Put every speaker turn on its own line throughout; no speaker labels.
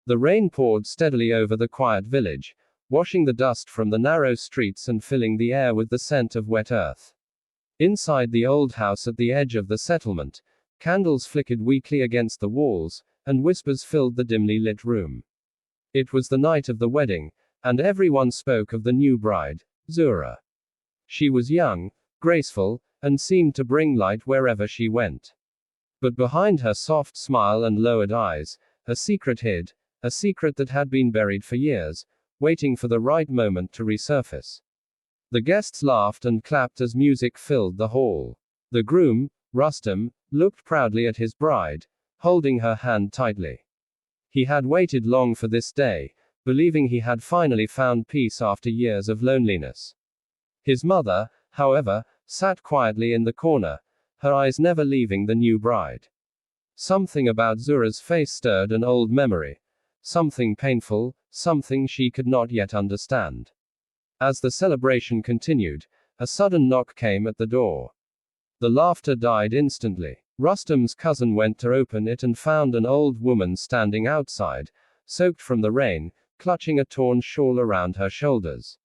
The rain poured steadily over the quiet village, washing the dust from the narrow streets and filling the air with the scent of wet earth. Inside the old house at the edge of the settlement, candles flickered weakly against the walls, and whispers filled the dimly lit room. It was the night of the wedding, and everyone spoke of the new bride, Zuhra. She was young, graceful, and seemed to bring light wherever she went. But behind her soft smile and lowered eyes, a secret hid, a secret that had been buried for years, waiting for the right moment to resurface. The guests laughed and clapped as music filled the hall. The groom, Rustam, looked proudly at his bride, holding her hand tightly. He had waited long for this day, believing he had finally found peace after years of loneliness. His mother, however, sat quietly in the corner, her eyes never leaving the new bride. Something about Zuhra's face stirred an old memory. Something painful, something she could not yet understand. As the celebration continued, a sudden knock came at the door. The laughter died instantly. Rustam's cousin went to open it and found an old woman standing outside, soaked from the rain, clutching a torn shawl around her shoulders.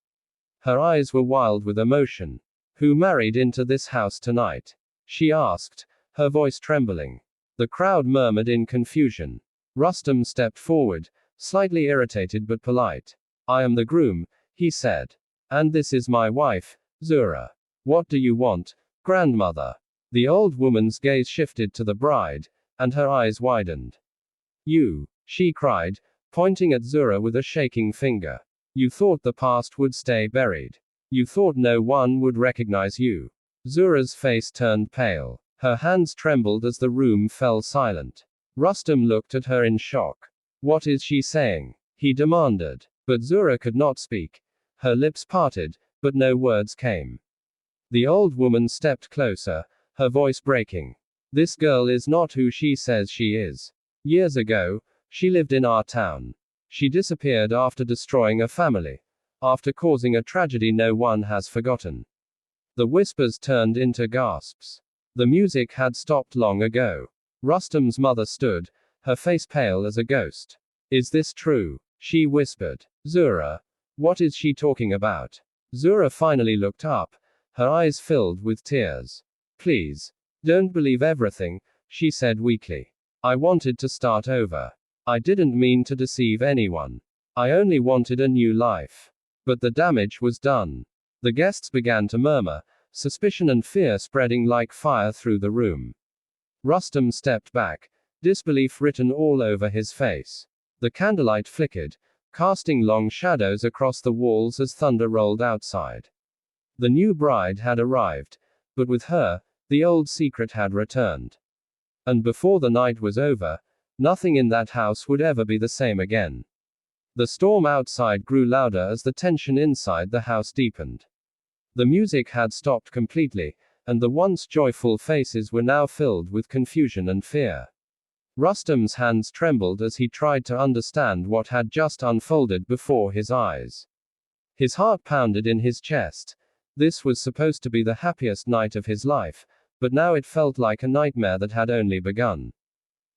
Her eyes were wild with emotion. "Who married into this house tonight?" she asked, her voice trembling. The crowd murmured in confusion. Rustam stepped forward, slightly irritated but polite. "I am the groom," he said. "And this is my wife, Zuhra. What do you want, grandmother?" The old woman's gaze shifted to the bride, and her eyes widened. "You," she cried, pointing at Zuhra with a shaking finger. "You thought the past would stay buried. You thought no one would recognize you." Zuhra's face turned pale. Her hands trembled as the room fell silent. Rustam looked at her in shock. "What is she saying?" he demanded. But Zuhra could not speak. Her lips parted, but no words came. The old woman stepped closer, her voice breaking. "This girl is not who she says she is. Years ago, she lived in our town. She disappeared after destroying a family. After causing a tragedy no one has forgotten." The whispers turned into gasps. The music had stopped long ago. Rustam's mother stood, her face pale as a ghost. "Is this true?" she whispered. "Zuhra, what is she talking about?" Zuhra finally looked up, her eyes filled with tears. "Please, don't believe everything," she said weakly. "I wanted to start over. I didn't mean to deceive anyone. I only wanted a new life. But the damage was done." The guests began to murmur, suspicion and fear spreading like fire through the room. Rustam stepped back, disbelief written all over his face. The candlelight flickered, casting long shadows across the walls as thunder rolled outside. The new bride had arrived, but with her, the old secret had returned. And before the night was over, nothing in that house would ever be the same again. The storm outside grew louder as the tension inside the house deepened. The music had stopped completely, and the once joyful faces were now filled with confusion and fear. Rustam's hands trembled as he tried to understand what had just unfolded before his eyes. His heart pounded in his chest. This was supposed to be the happiest night of his life, but now it felt like a nightmare that had only begun.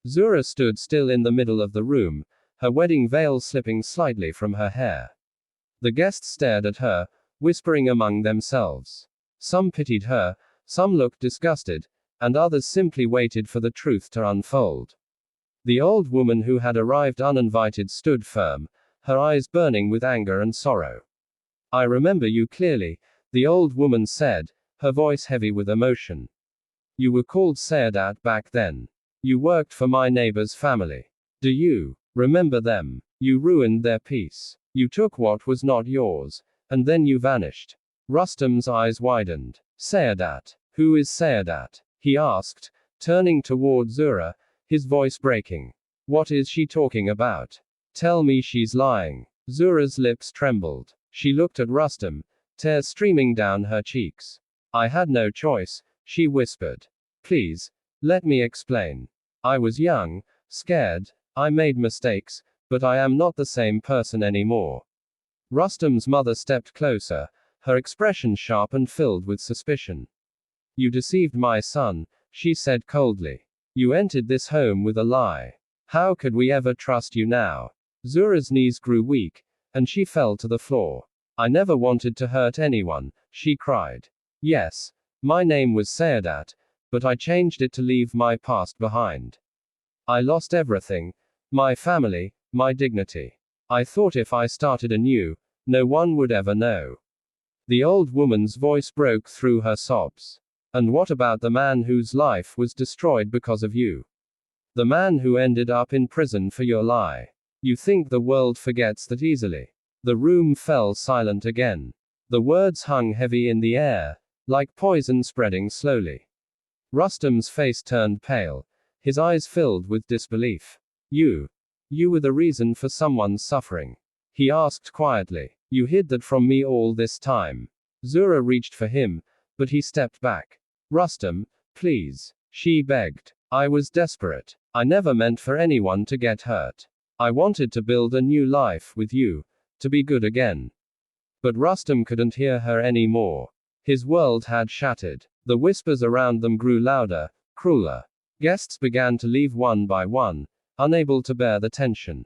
Zuhra stood still in the middle of the room, her wedding veil slipping slightly from her hair. The guests stared at her, whispering among themselves. Some pitied her, some looked disgusted, and others simply waited for the truth to unfold. The old woman who had arrived uninvited stood firm, her eyes burning with anger and sorrow. "I remember you clearly," the old woman said, her voice heavy with emotion. "You were called Sayadat back then. You worked for my neighbor's family. Do you remember them? You ruined their peace. You took what was not yours, and then you vanished." Rustam's eyes widened. "Sayadat? Who is Sayadat?" he asked, turning toward Zuhra, his voice breaking. "What is she talking about? Tell me she's lying." Zuhra's lips trembled. She looked at Rustam, tears streaming down her cheeks. "I had no choice," she whispered. "Please, let me explain. I was young, scared, I made mistakes, but I am not the same person anymore." Rustam's mother stepped closer, her expression sharp and filled with suspicion. "You deceived my son," she said coldly. "You entered this home with a lie. How could we ever trust you now?" Zuhra's knees grew weak, and she fell to the floor. I never wanted to hurt anyone, she cried. Yes, my name was Sayadat, but I changed it to leave my past behind. I lost everything, my family, my dignity. I thought if I started anew, no one would ever know. The old woman's voice broke through her sobs. And what about the man whose life was destroyed because of you? The man who ended up in prison for your lie. You think the world forgets that easily? The room fell silent again. The words hung heavy in the air, like poison spreading slowly. Rustam's face turned pale, his eyes filled with disbelief. You were the reason for someone's suffering. He asked quietly. You hid that from me all this time. Zuhra reached for him, but he stepped back. Rustam, please, she begged. I was desperate. I never meant for anyone to get hurt. I wanted to build a new life with you, to be good again. But Rustam couldn't hear her anymore. His world had shattered. The whispers around them grew louder, crueler. Guests began to leave one by one, unable to bear the tension.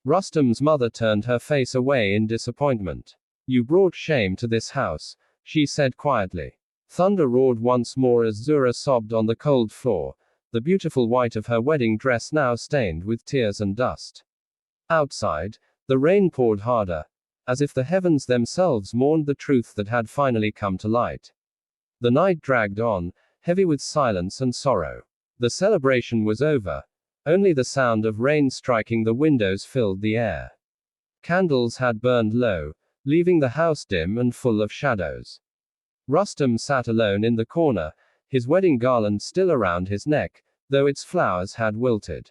Rustam's mother turned her face away in disappointment. You brought shame to this house, she said quietly. Thunder roared once more as Zuhra sobbed on the cold floor, the beautiful white of her wedding dress now stained with tears and dust. Outside, the rain poured harder, as if the heavens themselves mourned the truth that had finally come to light. The night dragged on, heavy with silence and sorrow. The celebration was over. Only the sound of rain striking the windows filled the air. Candles had burned low, leaving the house dim and full of shadows. Rustam sat alone in the corner, his wedding garland still around his neck, though its flowers had wilted.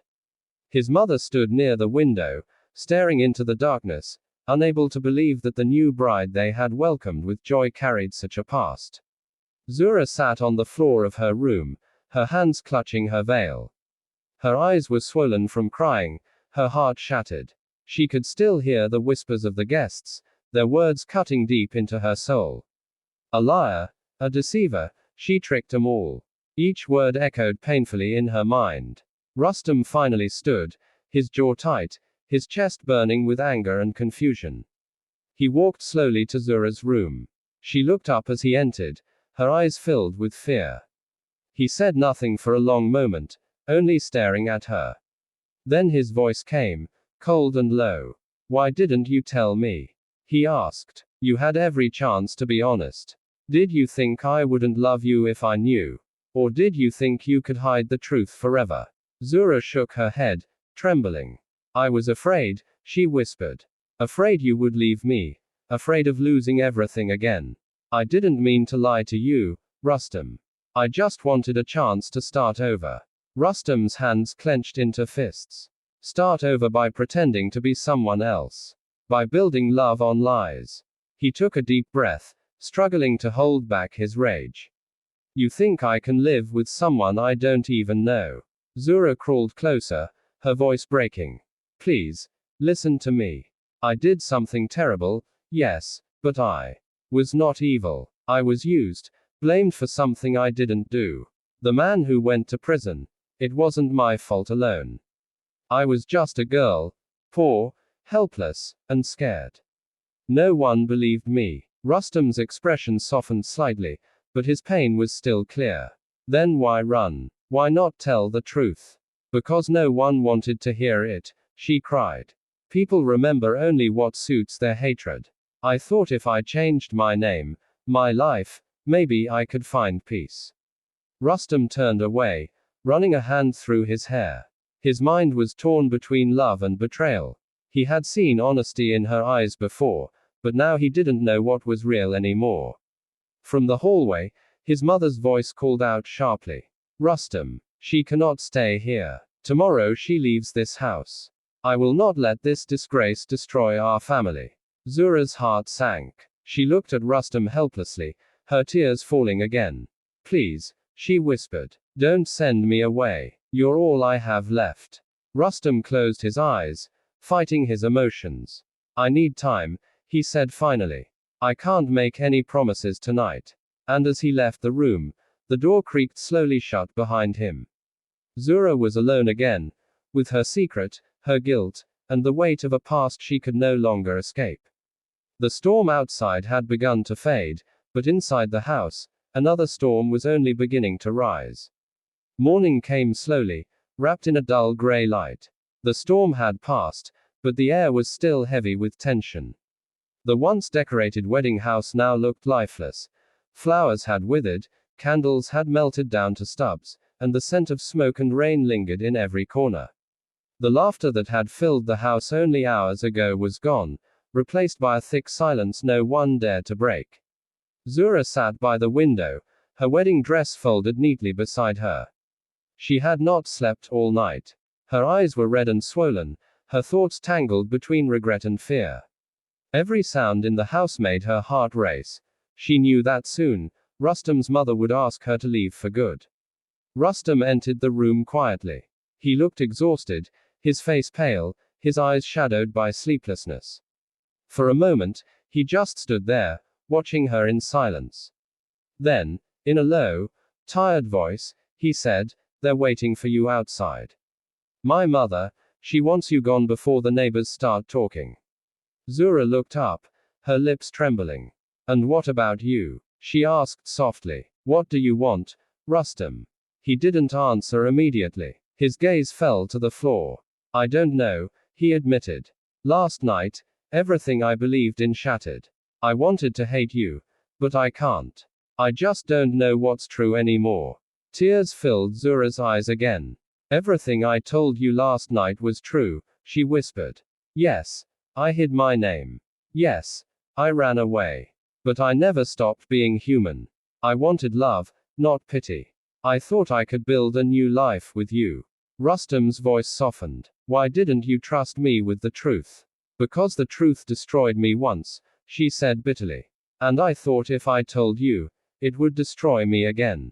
His mother stood near the window, staring into the darkness, unable to believe that the new bride they had welcomed with joy carried such a past. Zuhra sat on the floor of her room, her hands clutching her veil. Her eyes were swollen from crying, her heart shattered. She could still hear the whispers of the guests, their words cutting deep into her soul. A liar, a deceiver, she tricked them all. Each word echoed painfully in her mind. Rustam finally stood, his jaw tight, his chest burning with anger and confusion. He walked slowly to Zuhra's room. She looked up as he entered, her eyes filled with fear. He said nothing for a long moment, only staring at her. Then his voice came, cold and low. Why didn't you tell me? He asked. You had every chance to be honest. Did you think I wouldn't love you if I knew? Or did you think you could hide the truth forever? Zuhra shook her head, trembling. I was afraid, she whispered. Afraid you would leave me. Afraid of losing everything again. I didn't mean to lie to you, Rustam. I just wanted a chance to start over. Rustam's hands clenched into fists. Start over by pretending to be someone else. By building love on lies. He took a deep breath, struggling to hold back his rage. You think I can live with someone I don't even know? Zuhra crawled closer, her voice breaking. Please, listen to me. I did something terrible, yes, but I was not evil. I was used, blamed for something I didn't do. The man who went to prison. It wasn't my fault alone. I was just a girl, poor, helpless, and scared. No one believed me. Rustam's expression softened slightly, but his pain was still clear. Then why run? Why not tell the truth? Because no one wanted to hear it, she cried. People remember only what suits their hatred. I thought if I changed my name, my life, maybe I could find peace. Rustam turned away, running a hand through his hair. His mind was torn between love and betrayal. He had seen honesty in her eyes before, but now he didn't know what was real anymore. From the hallway, his mother's voice called out sharply. Rustam, she cannot stay here. Tomorrow she leaves this house. I will not let this disgrace destroy our family. Zuhra's heart sank. She looked at Rustam helplessly, her tears falling again. Please, she whispered. Don't send me away. You're all I have left. Rustam closed his eyes, fighting his emotions. I need time, he said finally. I can't make any promises tonight. And as he left the room, the door creaked slowly shut behind him. Zuhra was alone again, with her secret, her guilt, and the weight of a past she could no longer escape. The storm outside had begun to fade, but inside the house, another storm was only beginning to rise. Morning came slowly, wrapped in a dull gray light. The storm had passed, but the air was still heavy with tension. The once decorated wedding house now looked lifeless. Flowers had withered, candles had melted down to stubs, and the scent of smoke and rain lingered in every corner. The laughter that had filled the house only hours ago was gone, replaced by a thick silence no one dared to break. Zuhra sat by the window, her wedding dress folded neatly beside her. She had not slept all night. Her eyes were red and swollen, her thoughts tangled between regret and fear. Every sound in the house made her heart race. She knew that soon, Rustam's mother would ask her to leave for good. Rustam entered the room quietly. He looked exhausted, his face pale, his eyes shadowed by sleeplessness. For a moment, he just stood there, watching her in silence. Then, in a low, tired voice, he said, "They're waiting for you outside. My mother, she wants you gone before the neighbors start talking." Zuhra looked up, her lips trembling. "And what about you?" she asked softly. "What do you want, Rustam?" He didn't answer immediately. His gaze fell to the floor. "I don't know," he admitted. "Last night, everything I believed in shattered. I wanted to hate you, but I can't. I just don't know what's true anymore." Tears filled Zuhra's eyes again. "Everything I told you last night was true," she whispered. "Yes, I hid my name. Yes, I ran away. But I never stopped being human. I wanted love, not pity. I thought I could build a new life with you." Rustam's voice softened. "Why didn't you trust me with the truth?" "Because the truth destroyed me once," she said bitterly. "And I thought if I told you, it would destroy me again."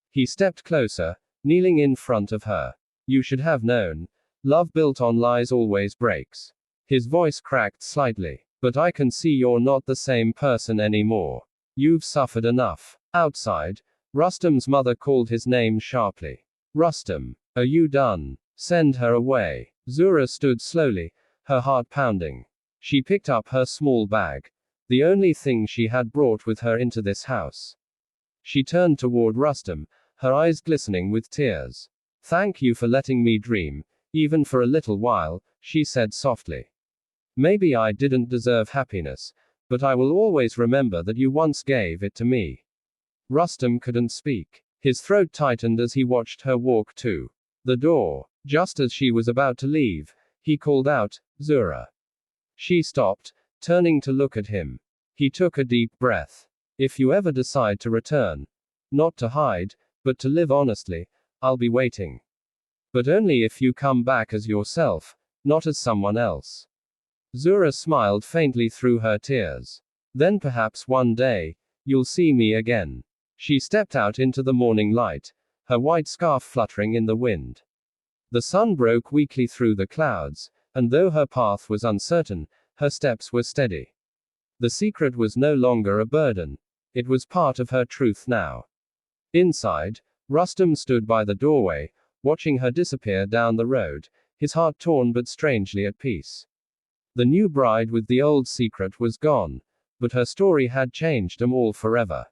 He stepped closer, kneeling in front of her. "You should have known. Love built on lies always breaks." His voice cracked slightly. "But I can see you're not the same person anymore. You've suffered enough." Outside, Rustam's mother called his name sharply. "Rustam, are you done? Send her away." Zuhra stood slowly, her heart pounding. She picked up her small bag, the only thing she had brought with her into this house. She turned toward Rustam, her eyes glistening with tears. "Thank you for letting me dream, even for a little while," she said softly. "Maybe I didn't deserve happiness, but I will always remember that you once gave it to me." Rustam couldn't speak. His throat tightened as he watched her walk to the door. Just as she was about to leave, he called out, "Zuhra." She stopped, turning to look at him. He took a deep breath. "If you ever decide to return, not to hide, but to live honestly, I'll be waiting. But only if you come back as yourself, not as someone else." Zuhra smiled faintly through her tears. "Then perhaps one day, you'll see me again." She stepped out into the morning light, her white scarf fluttering in the wind. The sun broke weakly through the clouds, and though her path was uncertain, her steps were steady. The secret was no longer a burden. It was part of her truth now. Inside, Rustam stood by the doorway, watching her disappear down the road, his heart torn but strangely at peace. The new bride with the old secret was gone, but her story had changed them all forever.